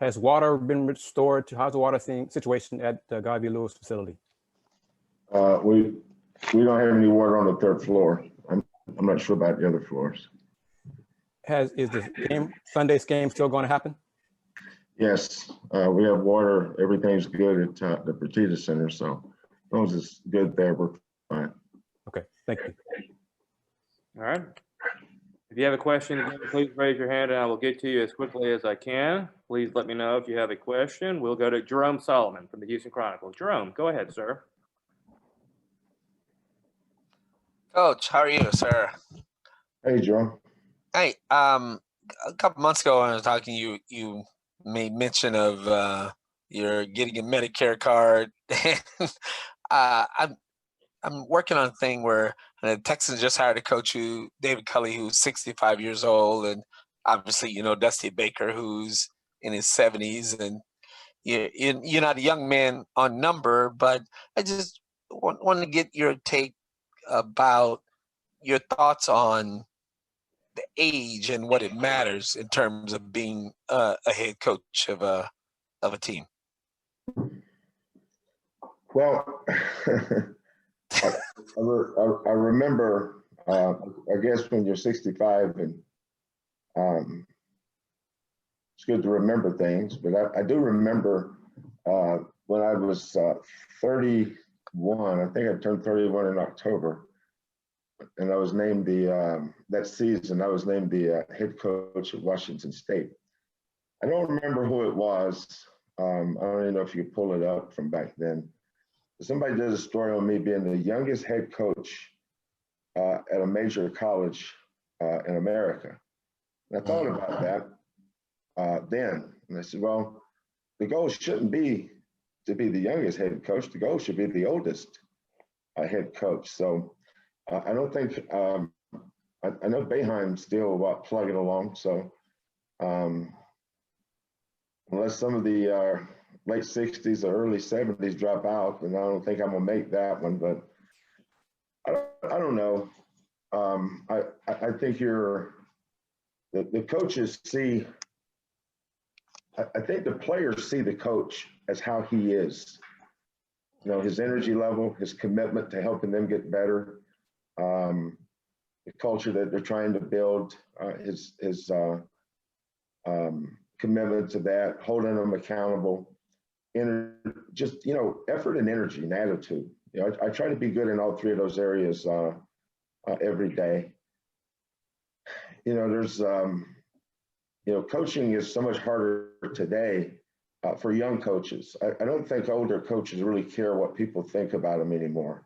Has water been restored? How's the water situation at the Guy V. Lewis facility? We don't have any water on the third floor. I'm not sure about the other floors. Is the Sunday's game still going to happen? Yes, we have water. Everything's good at the Wichita Center, so as long as it's good there, we're fine. Okay, thank you. All right. If you have a question, again, please raise your hand and I will get to you as quickly as I can. Please let me know if you have a question. We'll go to Jerome Solomon from the Houston Chronicle. Jerome, go ahead, sir. Coach, how are you, sir? Hey, Joe. Hey, a couple months ago when I was talking, you made mention of you're getting a Medicare card. I'm working on a thing where the Texans just hired a coach David Culley, who's 65 years old, and obviously, Dusty Baker, who's in his 70s, and you're not a young man on number, but I just want to get your take about your thoughts on the age and what it matters in terms of being a head coach of a team. Well, I remember, I guess when you're 65 and it's good to remember things, but I do remember when I was 31, I think I turned 31 in October, and I was named that season, I was named the head coach at Washington State. I don't remember who it was. I don't even know if you pull it up from back then. Somebody did a story on me being the youngest head coach at a major college in America. And I thought about that then. And I said, well, the goal shouldn't be to be the youngest head coach. The goal should be the oldest head coach. So I don't think, I know Boeheim's still plugging along. So unless some of the late 60s or early 70s drop out, and I don't think I'm gonna make that one, but I don't know. I think the coaches see, I think the players see the coach as how he is, his energy level, his commitment to helping them get better, the culture that they're trying to build, his commitment to that, holding them accountable. Just effort and energy and attitude. I try to be good in all three of those areas every day. There's coaching is so much harder today for young coaches. I don't think older coaches really care what people think about them anymore.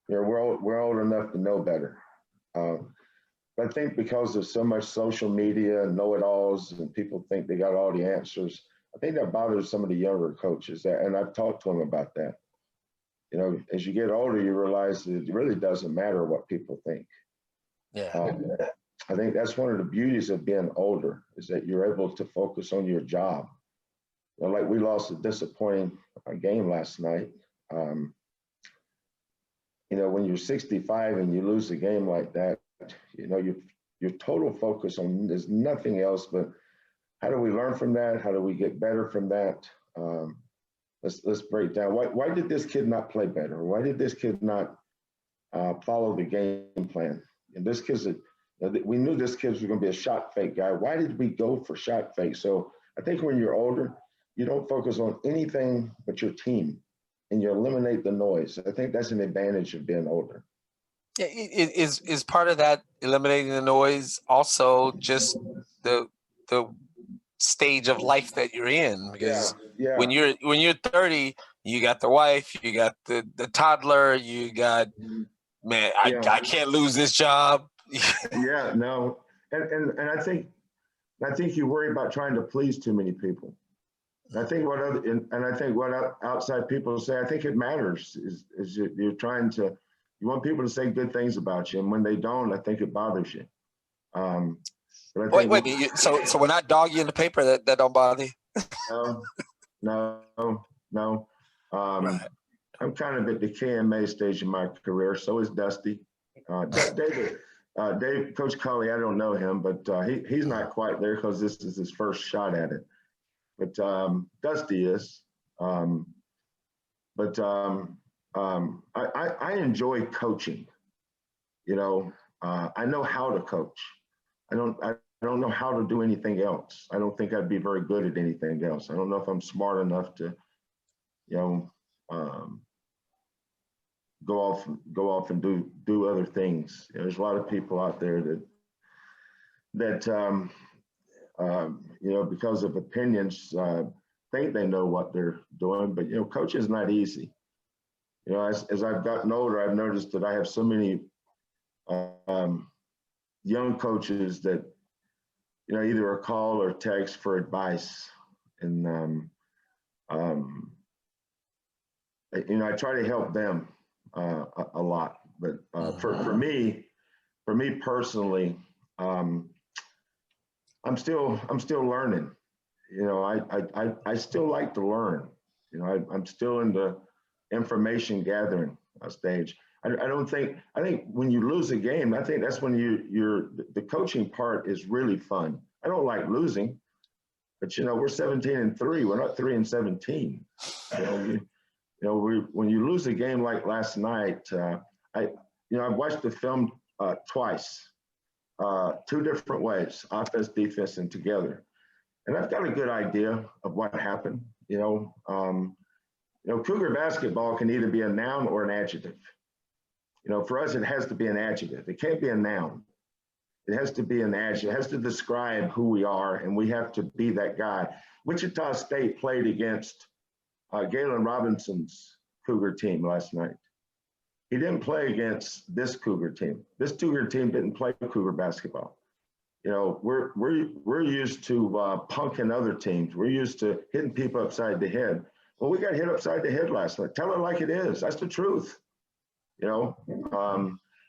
We're old enough to know better. But I think because of so much social media and know-it-alls and people think they got all the answers, I think that bothers some of the younger coaches, and I've talked to them about that. As you get older, you realize that it really doesn't matter what people think. Yeah. I think that's one of the beauties of being older, is that you're able to focus on your job. Like we lost a disappointing game last night. When you're 65 and you lose a game like that, your total focus on, there's nothing else but how do we learn from that? How do we get better from that? Let's break down. Why did this kid not play better? Why did this kid not follow the game plan? And this kid's we knew this kid was going to be a shot fake guy. Why did we go for shot fake? So I think when you're older, you don't focus on anything but your team, and you eliminate the noise. I think that's an advantage of being older. Yeah, is part of that eliminating the noise also just the stage of life that you're in, because when you're 30, you got the wife, you got the toddler, you got I can't lose this job. No, and I think you worry about trying to please too many people. And I think what outside people say, I think it matters is you're trying to, you want people to say good things about you, and when they don't, I think it bothers you. Wait. So when I dog you in the paper, that don't bother you? No. I'm kind of at the KMA stage in my career. So is Dusty. Dave, Coach Culley, I don't know him, but he's not quite there because this is his first shot at it. but Dusty is. I enjoy coaching. You know, I know how to coach. I don't know how to do anything else. I don't think I'd be very good at anything else. I don't know if I'm smart enough to, you know, go off and do other things. You know, there's a lot of people out there that you know, because of opinions, think they know what they're doing, but you know, coaching is not easy. You know, as I've gotten older, I've noticed that I have so many young coaches that, you know, either a call or text for advice, and you know, I try to help them a lot. But for me personally, I'm still learning. You know, I still like to learn. You know, I'm still in the information gathering stage. I think when you lose a game, I think that's when the coaching part is really fun. I don't like losing, but you know, we're 17-3. We're not 3-17. You know, when you lose a game like last night, I watched the film twice, 2 different ways, offense, defense, and together, and I've got a good idea of what happened. You know, Cougar basketball can either be a noun or an adjective. You know, for us, it has to be an adjective. It can't be a noun. It has to be an adjective. It has to describe who we are, and we have to be that guy. Wichita State played against Galen Robinson's Cougar team last night. He didn't play against this Cougar team. This Cougar team didn't play Cougar basketball. You know, we're used to punking other teams. We're used to hitting people upside the head. Well, we got hit upside the head last night. Tell it like it is. That's the truth. You know,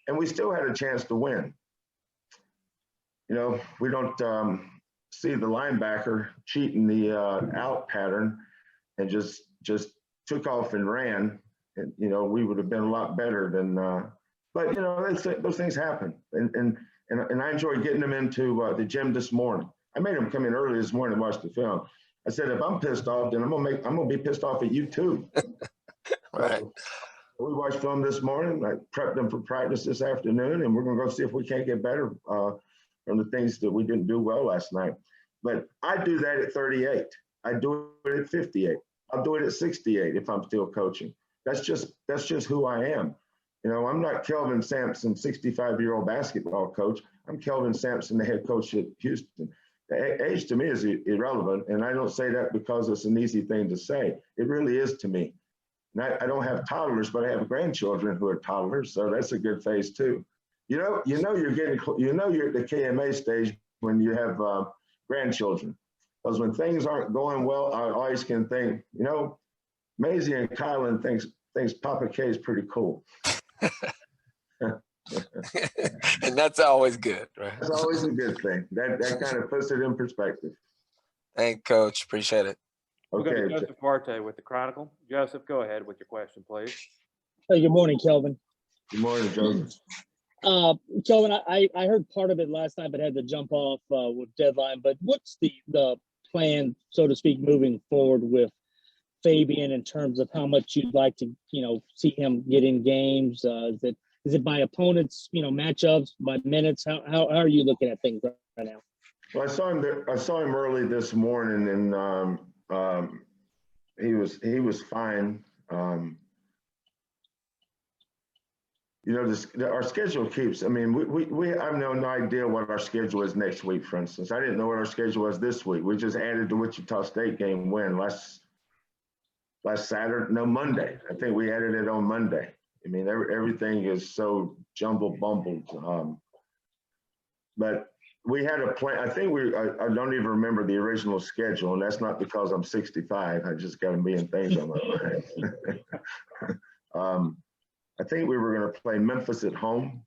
and we still had a chance to win. You know, we don't see the linebacker cheating the out pattern and just took off and ran. And, you know, we would have been a lot better than, but, you know, those things happen. And I enjoyed getting them into the gym this morning. I made them come in early this morning and watch the film. I said, if I'm pissed off, then I'm gonna be pissed off at you too. Right. We watched film this morning. I prepped them for practice this afternoon, and we're going to go see if we can't get better from the things that we didn't do well last night. But I do that at 38. I do it at 58. I'll do it at 68 if I'm still coaching. That's just who I am. You know, I'm not Kelvin Sampson, 65-year-old basketball coach. I'm Kelvin Sampson, the head coach at Houston. The age to me is irrelevant, and I don't say that because it's an easy thing to say. It really is to me. And I don't have toddlers, but I have grandchildren who are toddlers, so that's a good phase too. You're at the KMA stage when you have grandchildren, because when things aren't going well, I always can think, you know, Maisie and Kylan thinks Papa K is pretty cool. And that's always good, right? That's always a good thing. That kind of puts it in perspective. Thank you, Coach. Appreciate it. We'll go to Okay. Joseph Marte with the Chronicle. Joseph, go ahead with your question, please. Hey, good morning, Kelvin. Good morning, Joseph. Kelvin, I heard part of it last night, but had to jump off with deadline. But what's the plan, so to speak, moving forward with Fabian in terms of how much you'd like to, you know, see him get in games? Is it by opponents, you know, matchups, by minutes? How are you looking at things right now? Well, I saw him early this morning, and he was fine. You know, our schedule keeps. I mean, we have no idea what our schedule is next week. For instance, I didn't know what our schedule was this week. We just added the Wichita State game win last Saturday. No, Monday. I think we added it on Monday. I mean, everything is so jumbled. But we had a plan. I think I don't even remember the original schedule, and that's not because I'm 65. I just got a million things on my mind. I think we were going to play Memphis at home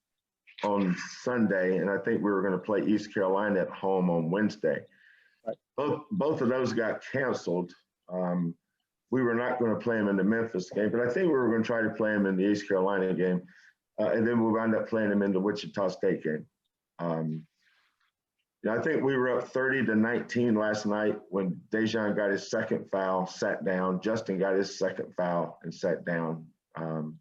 on Sunday, and I think we were going to play East Carolina at home on Wednesday. Right. Both of those got canceled. We were not going to play them in the Memphis game, but I think we were going to try to play them in the East Carolina game, and then we wound up playing them in the Wichita State game. I think we were up 30-19 last night when Dejan got his second foul, sat down. Justin got his second foul and sat down. And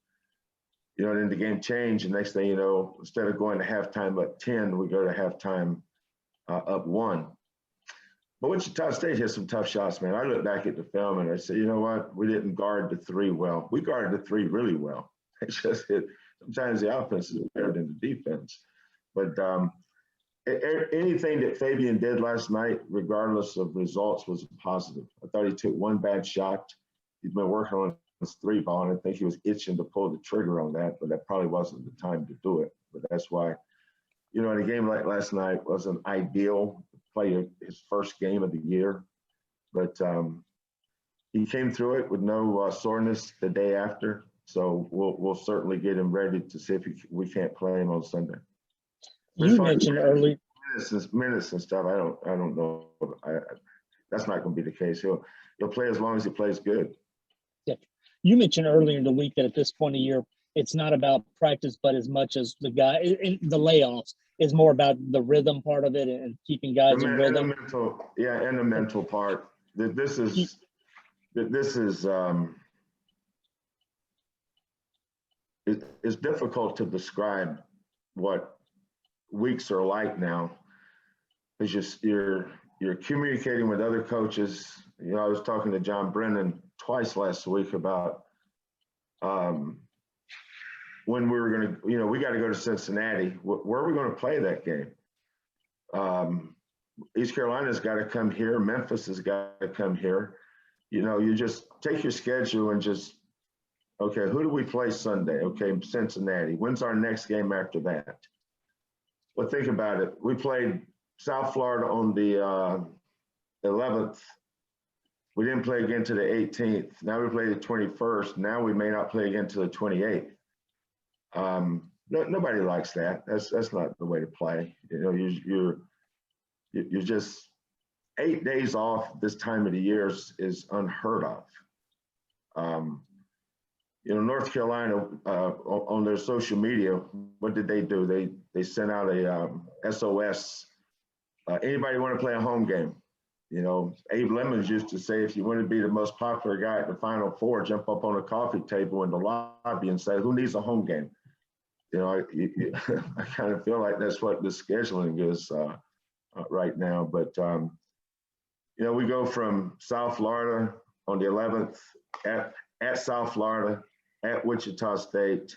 then the game changed. And next thing you know, instead of going to halftime up 10, we go to halftime up 1. But Wichita State hit some tough shots, man. I look back at the film and I say, you know what? We didn't guard the 3 well. We guarded the 3 really well. It's just sometimes the offense is better than the defense. But anything that Fabian did last night, regardless of results, was a positive. I thought he took one bad shot. He's been working on his 3-ball, and I think he was itching to pull the trigger on that, but that probably wasn't the time to do it. But that's why, in a game like last night wasn't ideal to play his first game of the year. But he came through it with no soreness the day after. So we'll certainly get him ready to see if we can't play him on Sunday. You mentioned early minutes and stuff. I don't know. That's not going to be the case. He'll play as long as he plays good. Yeah. You mentioned earlier in the week that at this point of year, it's not about practice, but as much as the layoffs is more about the rhythm part of it and keeping guys in rhythm. And the mental part. This is it's difficult to describe what weeks are like now. It's just you're communicating with other coaches. I was talking to John Brennan twice last week about when we were going to, we got to go to Cincinnati. Where are we going to play that game? East Carolina's got to come here. Memphis has got to come here. You just take your schedule and just, okay, who do we play Sunday? Okay, Cincinnati. When's our next game after that? Well, think about it. We played South Florida on the 11th. We didn't play again to the 18th. Now we play the 21st. Now we may not play again to the 28th. Nobody likes that. That's not the way to play. You're just 8 days off this time of the year is unheard of. North Carolina on their social media, what did they do? They sent out a SOS. Anybody want to play a home game? Abe Lemons used to say, if you want to be the most popular guy at the Final Four, jump up on a coffee table in the lobby and say, who needs a home game? I kind of feel like that's what the scheduling is right now. But, we go from South Florida on the 11th at South Florida, at Wichita State,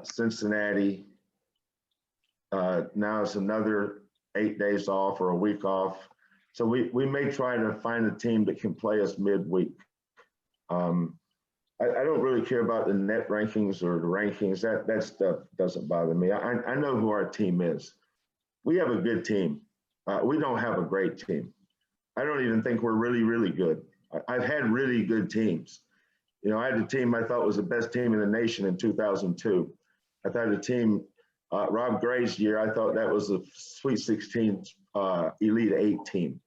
Cincinnati. Now it's another 8 days off or a week off. So we may try to find a team that can play us midweek. I don't really care about the net rankings or the rankings. That stuff doesn't bother me. I know who our team is. We have a good team. We don't have a great team. I don't even think we're really, really good. I've had really good teams. I had a team I thought was the best team in the nation in 2002. I thought the team, Rob Gray's year, I thought that was a Sweet 16 Elite 8 team.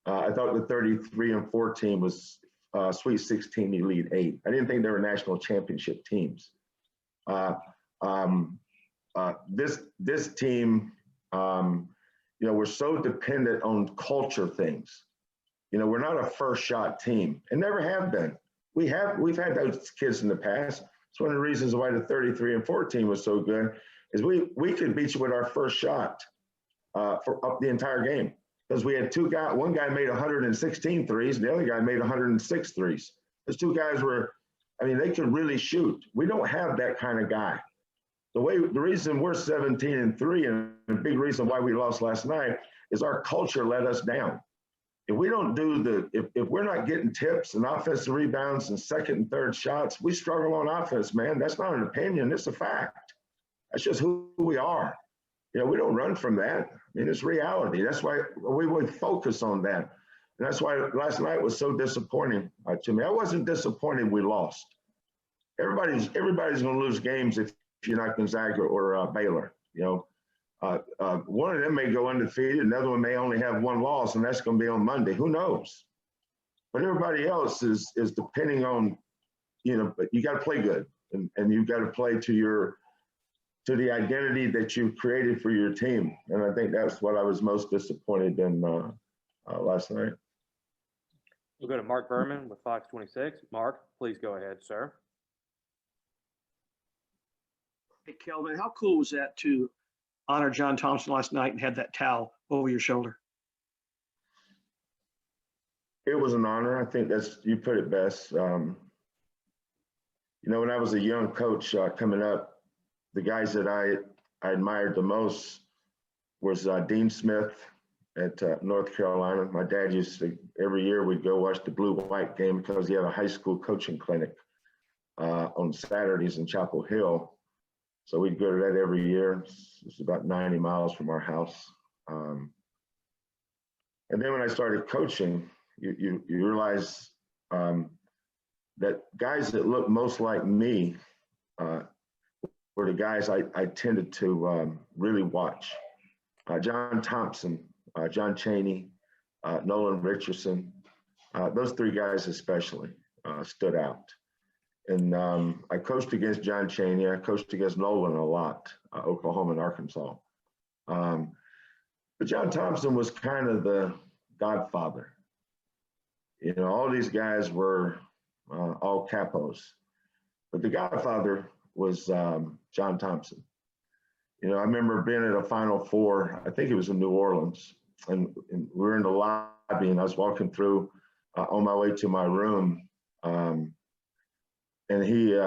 I thought the 33-4 team was Sweet 16 Elite 8. I didn't think they were national championship teams. This team, we're so dependent on culture things. We're not a first shot team and never have been. We've had those kids in the past. It's one of the reasons why the 33-4 team was so good is we could beat you with our first shot for up the entire game. Because we had one guy made 116 threes, and the other guy made 106 threes. Those two guys they could really shoot. We don't have that kind of guy. The reason we're 17-3, and the big reason why we lost last night is our culture let us down. If we don't if we're not getting tips and offensive rebounds and second and third shots, we struggle on offense, man. That's not an opinion, it's a fact. That's just who we are. We don't run from that. It's reality. That's why we would focus on that. And that's why last night was so disappointing to me. I wasn't disappointed we lost. Everybody's going to lose games if you're not Gonzaga or Baylor. One of them may go undefeated. Another one may only have one loss, and that's going to be on Monday. Who knows? But everybody else is depending on, but you got to play good, and you've got to play to your to the identity that you've created for your team. And I think that's what I was most disappointed in last night. We'll go to Mark Berman with Fox 26. Mark, please go ahead, sir. Hey, Kelvin, how cool was that to honor John Thompson last night and have that towel over your shoulder? It was an honor. I think you put it best. When I was a young coach coming up, the guys that I admired the most was Dean Smith at North Carolina. My dad used to, every year we'd go watch the blue-white game because he had a high school coaching clinic on Saturdays in Chapel Hill. So we'd go to that every year. It's about 90 miles from our house. And then when I started coaching, you realize that guys that look most like me were the guys I tended to really watch. John Thompson, John Chaney, Nolan Richardson, those three guys especially stood out. And I coached against John Chaney. I coached against Nolan a lot, Oklahoma and Arkansas. But John Thompson was kind of the godfather. All these guys were all capos. But the godfather was John Thompson. I remember being at a Final Four, I think it was in New Orleans, and we were in the lobby, and I was walking through on my way to my room, and he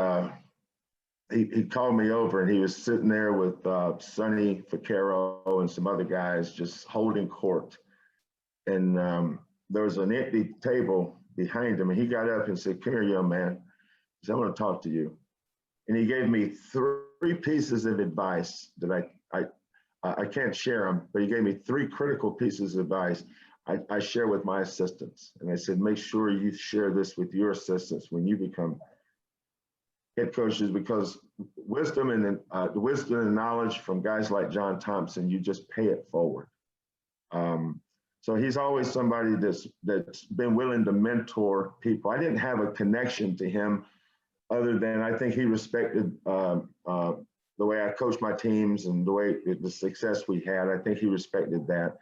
called me over, and he was sitting there with Sonny Vaccaro and some other guys just holding court. And there was an empty table behind him, and he got up and said, "Come here, young man. He said, I want to talk to you." And he gave me three pieces of advice that I can't share them, but he gave me three critical pieces of advice I share with my assistants. And I said, make sure you share this with your assistants when you become head coaches, because wisdom and the wisdom and knowledge from guys like John Thompson, you just pay it forward. So he's always somebody that's been willing to mentor people. I didn't have a connection to him other than I think he respected the way I coached my teams and the success we had. I think he respected that.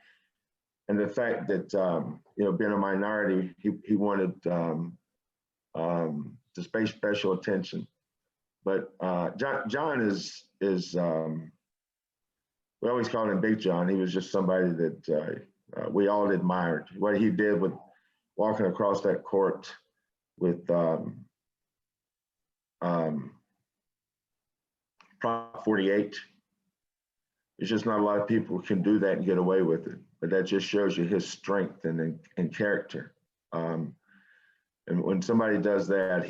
And the fact that, being a minority, he wanted to pay special attention. But John is we always called him Big John. He was just somebody that we all admired. What he did with walking across that court with Prop 48. There's just not a lot of people who can do that and get away with it. But that just shows you his strength and character. And when somebody does that,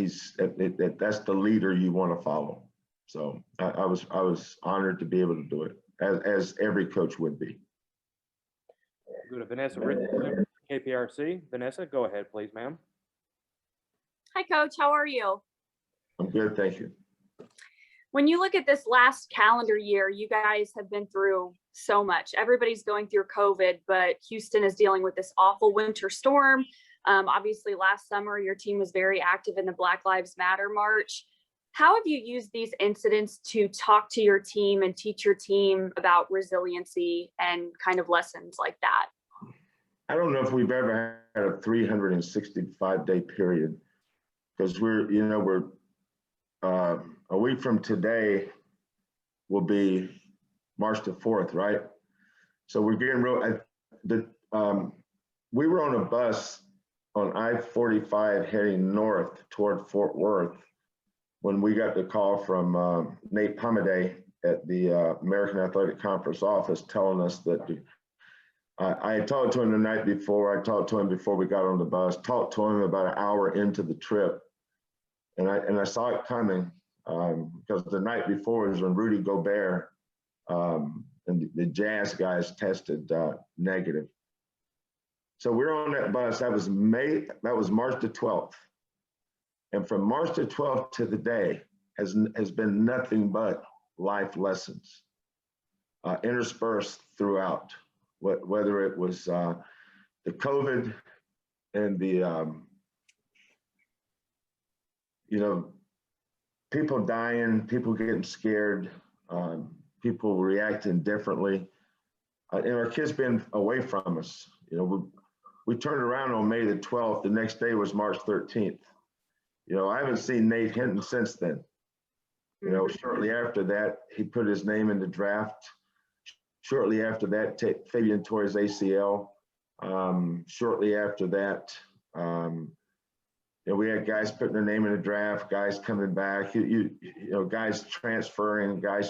that's the leader you want to follow. So I was honored to be able to do it, as every coach would be. Go to Vanessa Richardson, KPRC. Vanessa, go ahead, please, ma'am. Hi, Coach. How are you? I'm good, thank you. When you look at this last calendar year, you guys have been through so much. Everybody's going through COVID, but Houston is dealing with this awful winter storm. Obviously, last summer, your team was very active in the Black Lives Matter March. How have you used these incidents to talk to your team and teach your team about resiliency and kind of lessons like that? I don't know if we've ever had a 365-day period, because we're a week from today will be March the 4th, right? So we're getting we were on a bus on I-45 heading north toward Fort Worth when we got the call from Nate Pomaday at the American Athletic Conference office telling us that I had talked to him the night before. I talked to him before we got on the bus, talked to him about an hour into the trip. And I saw it coming because the night before was when Rudy Gobert and the Jazz guys tested negative. So we're on that bus. That was March the 12th. And from March the 12th to the day has been nothing but life lessons interspersed throughout, whether it was the COVID and the, people dying, people getting scared, people reacting differently. And our kids been away from us. You know, we turned around on May the 12th. The next day was March 13th. You know, I haven't seen Nate Hinton since then. You know, shortly after that, he put his name in the draft. Shortly after that, Fabian tore his ACL. Shortly after that, you know, we had guys putting their name in the draft, guys coming back, you know, guys transferring. Right.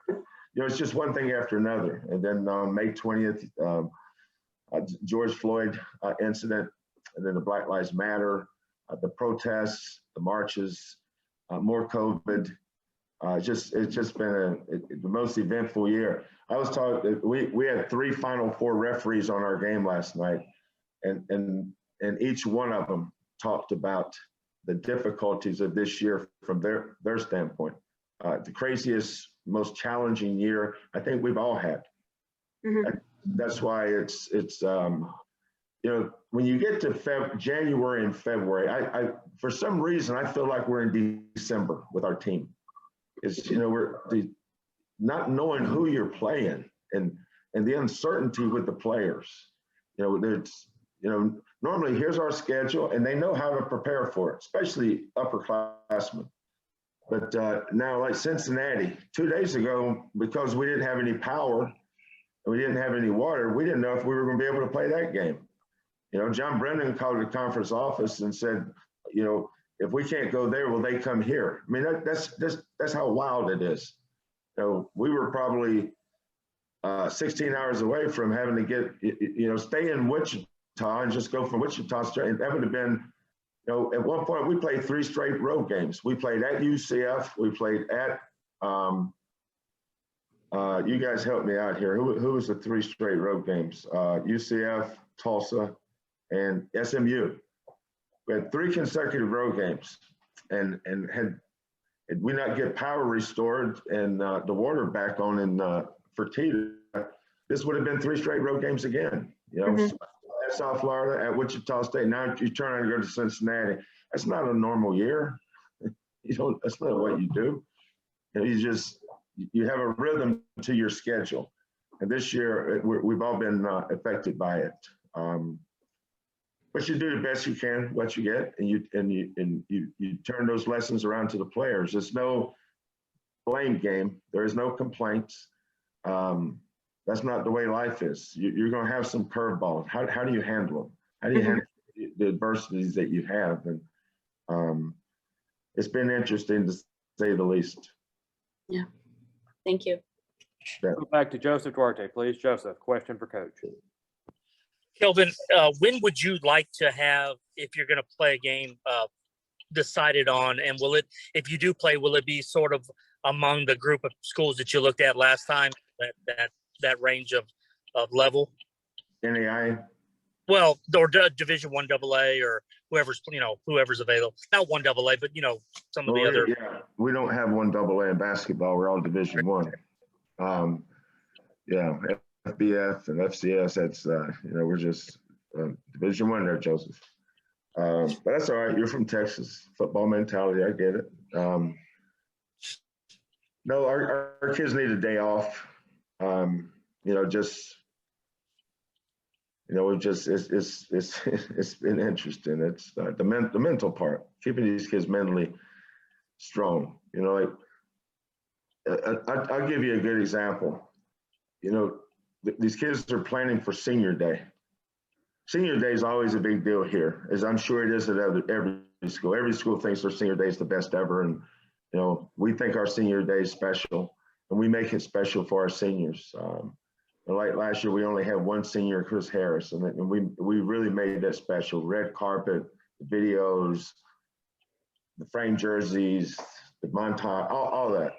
You know, it's just one thing after another. And then May 20th, George Floyd incident, and then the Black Lives Matter, the protests, the marches, more COVID. It's just been the most eventful year. I was talking, we had 3 Final Four referees on our game last night, and each one of them talked about the difficulties of this year from their standpoint. The craziest, most challenging year I think we've all had. Mm-hmm. That's why it's you know, when you get to January and February, I for some reason I feel like we're in December with our team. It's, you know, we're not knowing who you're playing and the uncertainty with the players. You know, there's, you know, normally here's our schedule and they know how to prepare for it, especially upperclassmen. But now, like Cincinnati, 2 days ago, because we didn't have any power and we didn't have any water, we didn't know if we were going to be able to play that game. You know, John Brennan called the conference office and said, you know, if we can't go there, will they come here? I mean, that's how wild it is. You know, we were probably 16 hours away from having to get, you know, stay in Wichita and just go from Wichita straight. That would have been, you know, at one point we played 3 straight road games. We played at UCF. We played at, you guys help me out here. Who was the 3 straight road games? UCF, Tulsa, and SMU. We had 3 consecutive road games, and had we not get power restored and the water back on in Fertitta, this would have been 3 straight road games again. You know, mm-hmm. At South Florida, at Wichita State. Now you turn around and go to Cincinnati. That's not a normal year. You don't. That's not what you do. You know, you have a rhythm to your schedule, and this year we've all been affected by it. But you do the best you can, what you get, and you turn those lessons around to the players. There's no blame game. There is no complaints. That's not the way life is. You're going to have some curveballs. How do you handle them? How do you handle the adversities that you have? And it's been interesting to say the least. Yeah. Thank you. Yeah. Go back to Joseph Duarte, please. Joseph, question for Coach. Kelvin, when would you like to have, if you're going to play a game, decided on? And will it, if you do play, will it be sort of among the group of schools that you looked at last time, that range of level? NAI? Well, or Division I AA or whoever's available. Not 1AA, but some of the other. Yeah, we don't have 1 AA in basketball. We're all Division I. Yeah, FBF and FCS. That's we're just Division I there, Joseph. But that's all right. You're from Texas. Football mentality. I get it. No, our kids need a day off. It's been interesting. It's the mental part, keeping these kids mentally strong. I'll give you a good example. These kids are planning for senior day. Senior day is always a big deal here, as I'm sure it is at every school. Every school thinks their senior day is the best ever, and we think our senior day is special, and we make it special for our seniors. Like last year, we only had 1 senior, Chris Harris, and we really made that special. Red carpet, the videos, the framed jerseys, the montage, all that.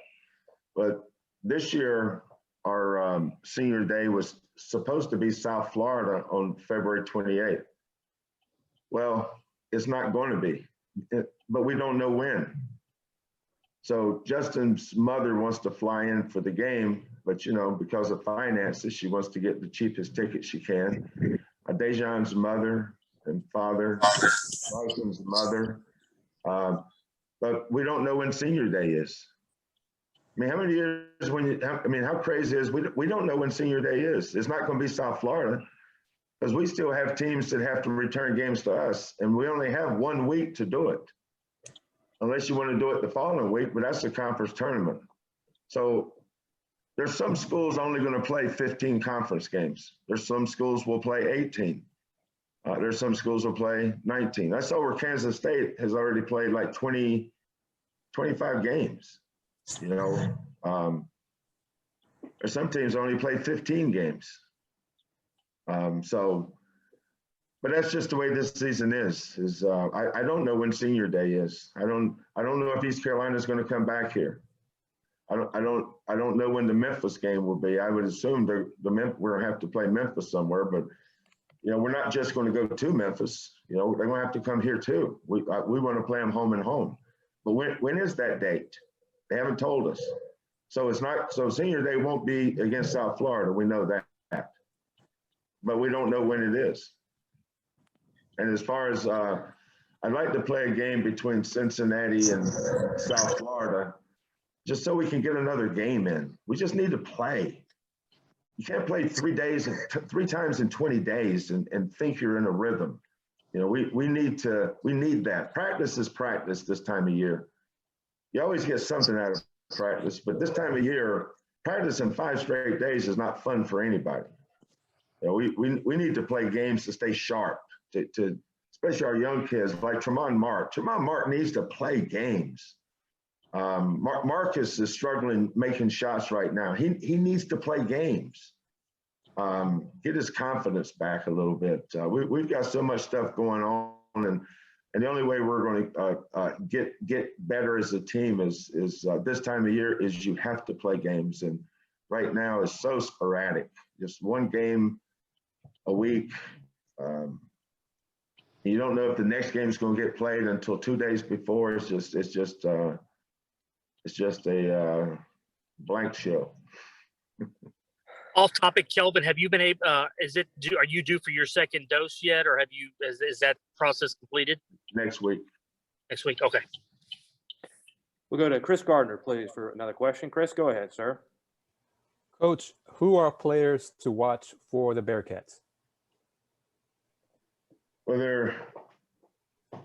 But this year, our senior day was supposed to be South Florida on February 28th. Well, it's not going to be, but we don't know when. So Justin's mother wants to fly in for the game, but because of finances, she wants to get the cheapest ticket she can. Dejan's mother and father, Larson's mother, but we don't know when senior day is. I mean, how many years how crazy is we don't know when senior day is. It's not going to be South Florida because we still have teams that have to return games to us, and we only have 1 week to do it. Unless you want to do it the following week, but that's the conference tournament. So there's some schools only going to play 15 conference games. There's some schools will play 18. There's some schools will play 19. I saw where Kansas State has already played like 20, 25 games. You know, there's some teams only play 15 games. But that's just the way this season is I don't know when senior day is. I don't know if East Carolina is going to come back here. I don't know when the Memphis game will be. I would assume we're going to have to play Memphis somewhere, but you know, we're not just going to go to Memphis. You know, they're going to have to come here too. We want to play them home and home. But when is that date? They haven't told us. So it's not. So senior day won't be against South Florida. We know that, but we don't know when it is. And as far as I'd like to play a game between Cincinnati and South Florida, just so we can get another game in. We just need to play. You can't play 3 times in 20 days and think you're in a rhythm. You know, we need that. Practice is practice this time of year. You always get something out of practice, but this time of year, practicing 5 straight days is not fun for anybody. You know, we need to play games to stay sharp. To especially our young kids like Tremont Mark. Tremont Mark needs to play games. Marcus is struggling making shots right now. He needs to play games. Get his confidence back a little bit. We've got so much stuff going on, and the only way we're going to get better as a team is this time of year is you have to play games. And right now is so sporadic. Just one game a week. You don't know if the next game is going to get played until 2 days before. It's just a blank show. Off topic, Kelvin, have you been able? Are you due for your second dose yet, or have you? Is that process completed? Next week. Next week, okay. We'll go to Chris Gardner, please, for another question. Chris, go ahead, sir. Coach, who are players to watch for the Bearcats? Well, there are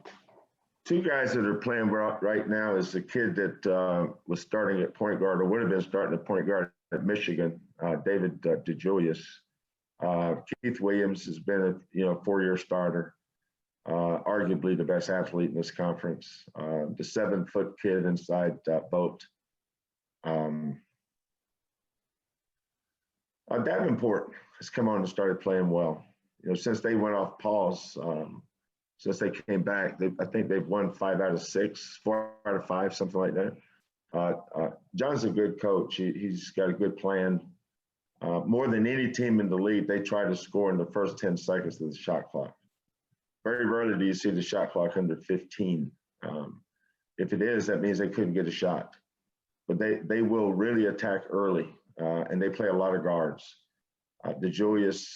2 guys that are playing right now. Is the kid that was starting at point guard or would have been starting at point guard at Michigan, David DeJulius. Keith Williams has been a 4-year starter, arguably the best athlete in this conference. The 7-foot kid inside Boat. Davenport has come on and started playing well. You know, since they went off pause, since they came back, I think they've won 5 out of 6, 4 out of 5, something like that. John's a good coach. He's got a good plan. More than any team in the league, they try to score in the first 10 seconds of the shot clock. Very rarely do you see the shot clock under 15. If it is, that means they couldn't get a shot. But they will really attack early, and they play a lot of guards. DeJulius,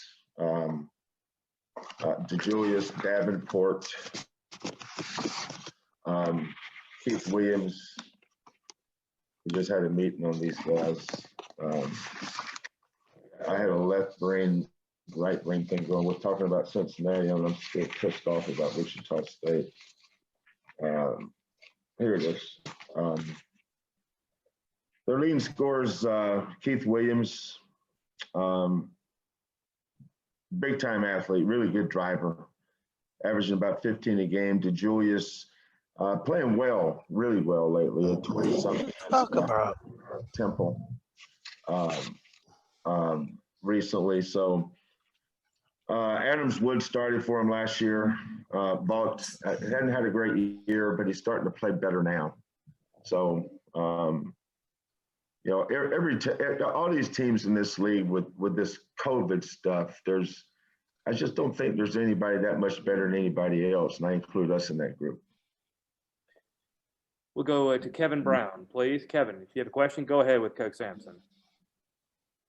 Davenport, Keith Williams. We just had a meeting on these guys. I had a left brain, right brain thing going. We're talking about Cincinnati, and I'm still pissed off about Wichita State. Here it is. Their leading scorers, Keith Williams, big time athlete, really good driver, averaging about 15 a game. DeJulius playing well, really well lately at 20-something. Talk about Temple recently. So Adams Wood started for him last year. Vaught hadn't had a great year, but he's starting to play better now. So all these teams in this league with this COVID stuff, I just don't think there's anybody that much better than anybody else, and I include us in that group. We'll go to Kevin Brown, please. Kevin, if you have a question, go ahead with Coach Sampson.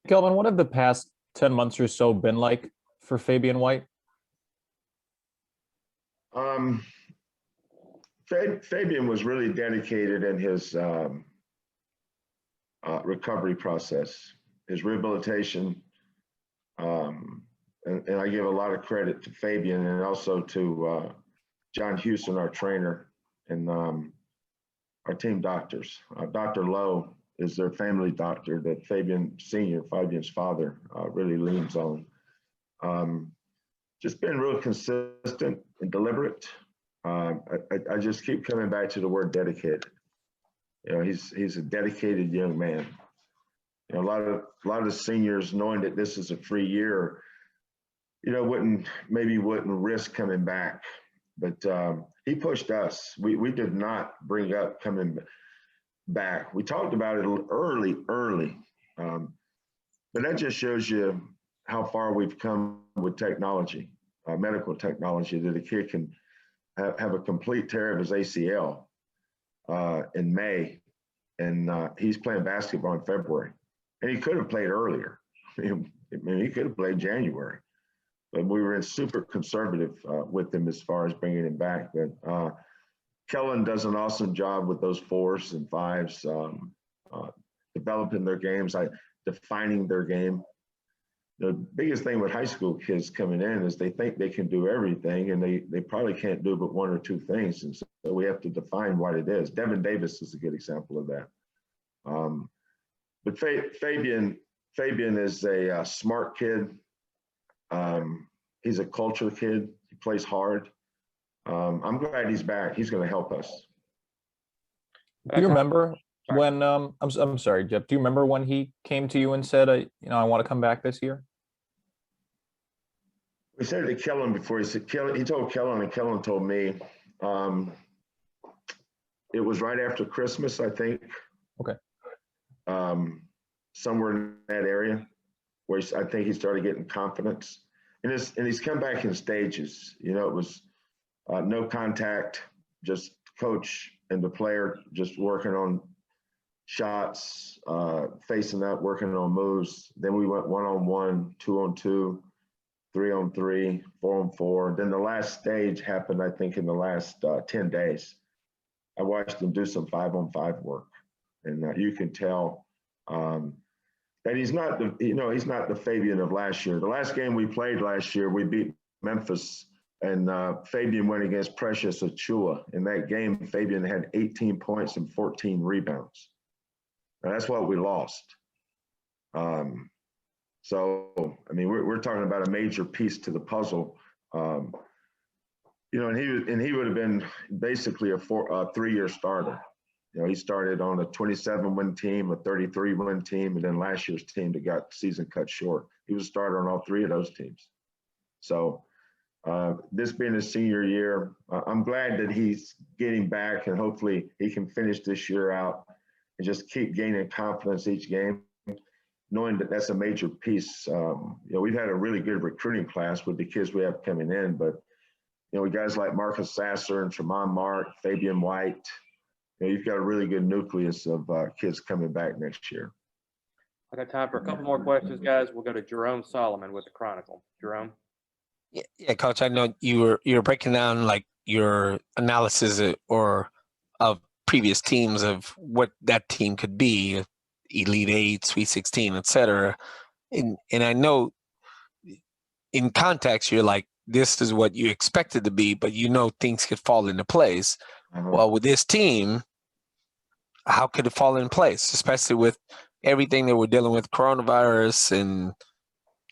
Kelvin, what have the past 10 months or so been like for Fabian White? Fabian was really dedicated in his recovery process, his rehabilitation. And I give a lot of credit to Fabian and also to John Houston, our trainer, and our team doctors. Dr. Lowe is their family doctor that Fabian Sr., Fabian's father, really leans on. Just been real consistent and deliberate. I just keep coming back to the word dedicated. You know, he's a dedicated young man. You know, a lot of the seniors, knowing that this is a free year, you know, wouldn't risk coming back. But he pushed us. We did not bring up coming back. We talked about it early. But that just shows you how far we've come with technology, medical technology, that a kid can have a complete tear of his ACL in May, and he's playing basketball in February. And he could have played earlier. I mean, he could have played January. But we were super conservative with him as far as bringing him back. But Kellen does an awesome job with those 4s and 5s, developing their games, defining their game. The biggest thing with high school kids coming in is they think they can do everything, and they probably can't do but 1 or 2 things. And so we have to define what it is. Devin Davis is a good example of that. But Fabian is a smart kid. He's a culture kid. He plays hard. I'm glad he's back. He's going to help us. Do you remember when I'm sorry, Jeff, do you remember when he came to you and said, I want to come back this year? We said it to Kellen before. He told Kellen, and Kellen told me. It was right after Christmas, I think. Okay. Somewhere in that area where I think he started getting confidence. And he's come back in stages. You know, it was no contact, just coach and the player just working on shots, facing up, working on moves. Then we went 1-on-1, 2-on-2, 3-on-3, 4-on-4. Then the last stage happened, I think, in the last 10 days. I watched him do some 5-on-5 work, and you can tell that he's not the Fabian of last year. The last game we played last year, we beat Memphis, and Fabian went against Precious Achua. In that game, Fabian had 18 points and 14 rebounds. Now, that's what we lost. So, I mean, we're talking about a major piece to the puzzle. You know, and he would have been basically a 3-year starter. You know, he started on a 27-win team, a 33-win team, and then last year's team that got season cut short. He was a starter on all 3 of those teams. So this being his senior year, I'm glad that he's getting back, and hopefully he can finish this year out and just keep gaining confidence each game, knowing that that's a major piece. You know, we've had a really good recruiting class with the kids we have coming in, but, you know, guys like Marcus Sasser and Tremont Mark, Fabian White, you know, you've got a really good nucleus of kids coming back next year. I got time for a couple more questions, guys. We'll go to Jerome Solomon with the Chronicle. Jerome? Yeah, Coach, I know you were breaking down like your analysis of previous teams of what that team could be, Elite 8, Sweet 16, et cetera. And I know in context, you're like, this is what you expected to be, but you know things could fall into place. Well, with this team, how could it fall in place, especially with everything that we're dealing with, coronavirus and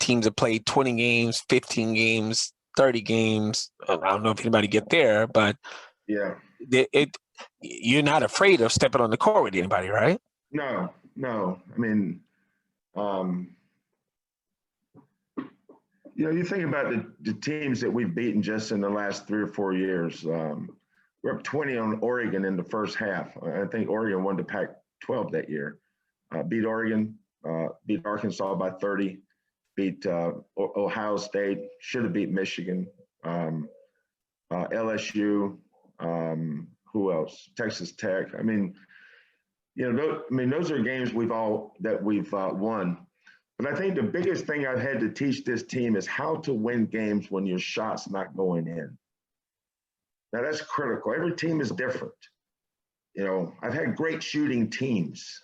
teams that played 20 games, 15 games, 30 games. I don't know if anybody get there, but yeah, you're not afraid of stepping on the court with anybody, right? No. I mean, you know, you think about the teams that we've beaten just in the last 3 or 4 years. We're up 20 on Oregon in the first half. I think Oregon won the Pac-12 that year. Beat Oregon, beat Arkansas by 30, beat Ohio State, should have beat Michigan, LSU, who else? Texas Tech. I mean, you know, those are games we've won. But I think the biggest thing I've had to teach this team is how to win games when your shot's not going in. Now, that's critical. Every team is different. You know, I've had great shooting teams.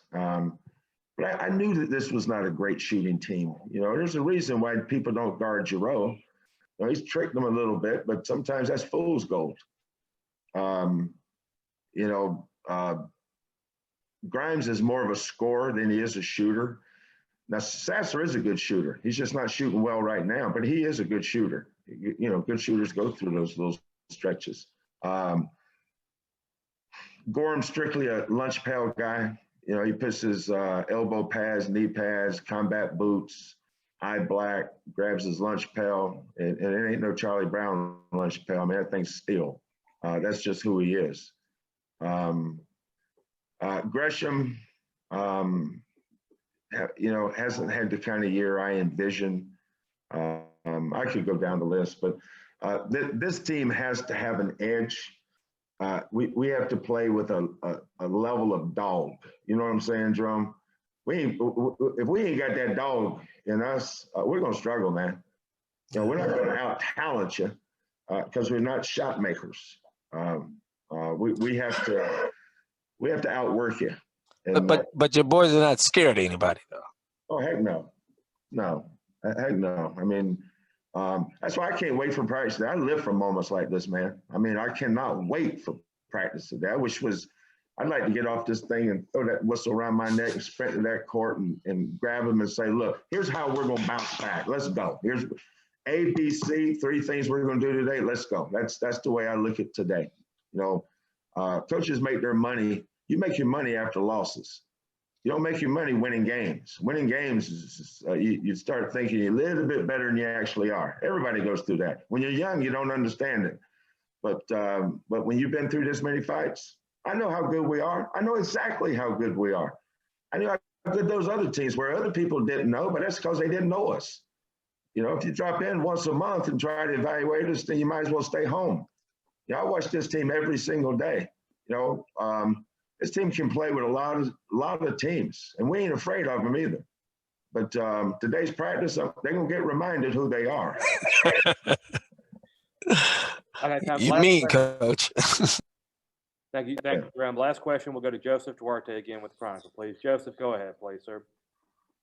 But I knew that this was not a great shooting team. There's a reason why people don't guard Giroux. He's tricked them a little bit, but sometimes that's fool's gold. Grimes is more of a scorer than he is a shooter. Now, Sasser is a good shooter. He's just not shooting well right now, but he is a good shooter. Good shooters go through those stretches. Gorham's strictly a lunch pail guy. He puts his elbow pads, knee pads, combat boots, eye black, grabs his lunch pail, and it ain't no Charlie Brown lunch pail. I mean, that thing's steel. That's just who he is. Gresham, hasn't had the kind of year I envision. I could go down the list, but this team has to have an edge. We have to play with a level of dog. You know what I'm saying, Jerome? If we ain't got that dog in us, we're gonna struggle, man. We're not gonna out-talent you because we're not shot makers. We have to outwork you. And, but your boys are not scared of anybody, though. Oh, heck no. Heck no. I mean, that's why I can't wait for practice today. I live for moments like this, man. I mean, I cannot wait for practice today. I'd like to get off this thing and throw that whistle around my neck and sprint to that court and grab them and say, look, here's how we're going to bounce back. Let's go. Here's A, B, C, 3 things we're going to do today. Let's go. That's the way I look at today. Coaches make their money. You make your money after losses. You don't make your money winning games. Winning games is you start thinking you're a little bit better than you actually are. Everybody goes through that. When you're young, you don't understand it. But when you've been through this many fights, I know how good we are. I know exactly how good we are. I know how good those other teams were. Other people didn't know, but that's because they didn't know us. If you drop in once a month and try to evaluate us, then you might as well stay home. I watch this team every single day. This team can play with a lot of teams, and we ain't afraid of them either. But today's practice, they're going to get reminded who they are. You mean, Coach. Thank you, Graham. Last question, we'll go to Joseph Duarte again with the Chronicle, please. Joseph, go ahead, please, sir.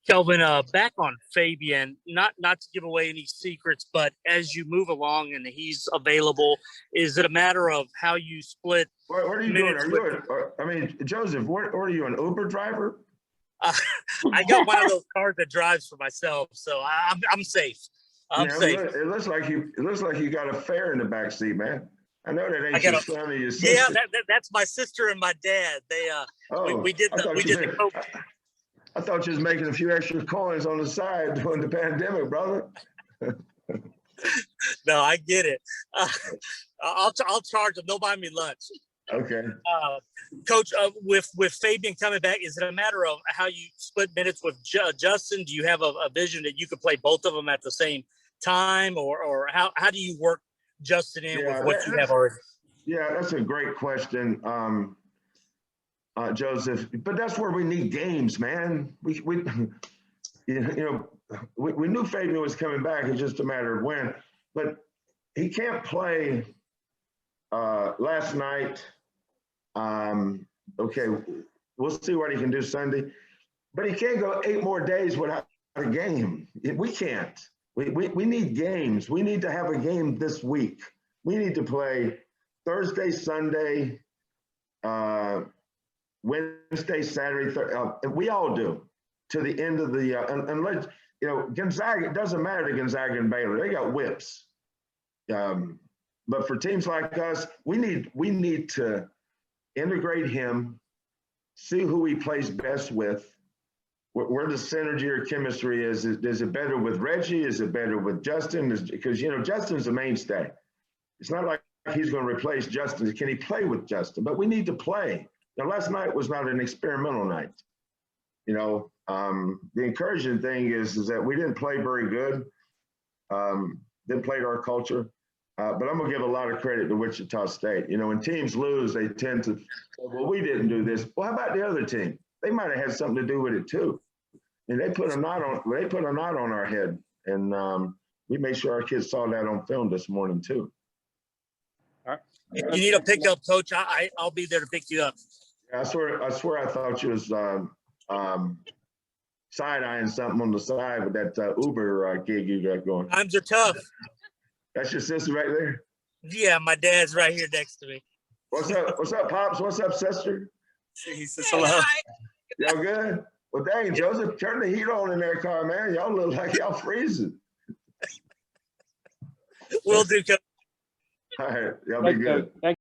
Kelvin, back on Fabian, not to give away any secrets, but as you move along and he's available, is it a matter of how you split? What are you doing? Joseph, what are you, an Uber driver? I got one of those cars that drives for myself, so I'm safe. I'm safe. It looks like you got a fare in the back seat, man. I know that ain't your son or your sister. Yeah, that's my sister and my dad. They we did the I thought you was making a few extra coins on the side during the pandemic, brother. No, I get it. I'll charge them. They'll buy me lunch. Okay. Coach, with Fabian coming back, is it a matter of how you split minutes with Justin? Do you have a vision that you could play both of them at the same time, or how do you work Justin in with what you have already? Yeah, that's a great question, Joseph. But that's where we need games, man. We knew Fabian was coming back. It's just a matter of when. But he can't play last night. Okay, we'll see what he can do Sunday. But he can't go 8 more days without a game. We can't. We need games. We need to have a game this week. We need to play Thursday, Sunday, Wednesday, Saturday, and we all do to the end of the unless Gonzaga. It doesn't matter to Gonzaga and Baylor. They got whips. But for teams like us, we need to integrate him, see who he plays best with, where the synergy or chemistry is. Is it better with Reggie? Is it better with Justin? Because Justin's a mainstay. It's not like he's going to replace Justin. Can he play with Justin? But we need to play. Now, last night was not an experimental night. The encouraging thing is that we didn't play very good. Didn't play to our culture. But I'm going to give a lot of credit to Wichita State. When teams lose, they tend to say, well, we didn't do this. Well, how about the other team? They might have had something to do with it too. And they put a knot on our head. And we made sure our kids saw that on film this morning too. All right. If you need a pickup, Coach, I'll be there to pick you up. Yeah, I swear I thought you was side-eyeing something on the side with that Uber gig you got going. Times are tough. That's your sister right there? Yeah, my dad's right here next to me. What's up? What's up, Pops? What's up, sister? He says hello. Y'all good? Well, dang, Joseph, turn the heat on in their car, man. Y'all look like y'all freezing. Will do, Coach. All right, y'all be Thank you, good. Coach. Thank